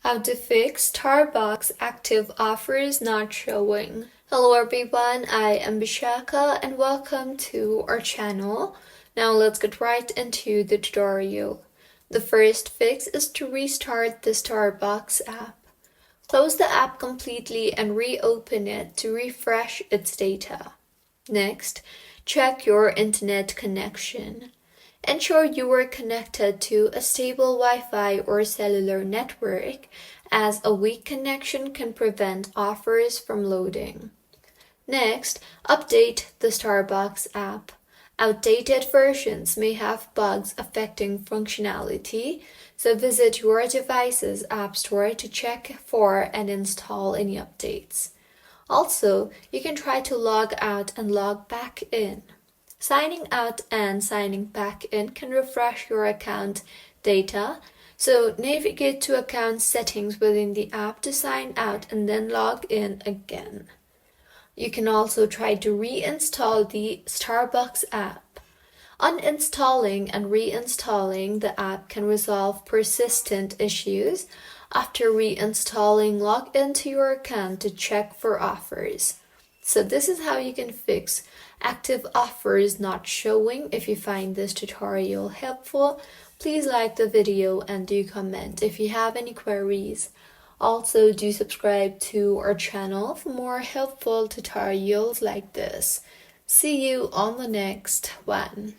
How to fix Starbucks active offers not showing. Hello everyone, I am Bishaka and welcome to our channel. Now let's get right into the tutorial. The first fix is to restart the Starbucks app. Close the app completely and reopen it to refresh its data. Next, check your internet connection. Ensure you are connected to a stable Wi-Fi or cellular network, as a weak connection can prevent offers from loading. Next, update the Starbucks app. Outdated versions may have bugs affecting functionality, so visit your device's app store to check for and install any updates. Also, you can try to log out and log back in. Signing out and signing back in can refresh your account data, so navigate to account settings within the app to sign out and then log in again. You can also try to reinstall the Starbucks app. Uninstalling and reinstalling the app can resolve persistent issues. After reinstalling, log into your account to check for offers. So this is how you can fix active offers not showing. If you find this tutorial helpful, please like the video and do comment if you have any queries. Also, do subscribe to our channel for more helpful tutorials like this. See you on the next one.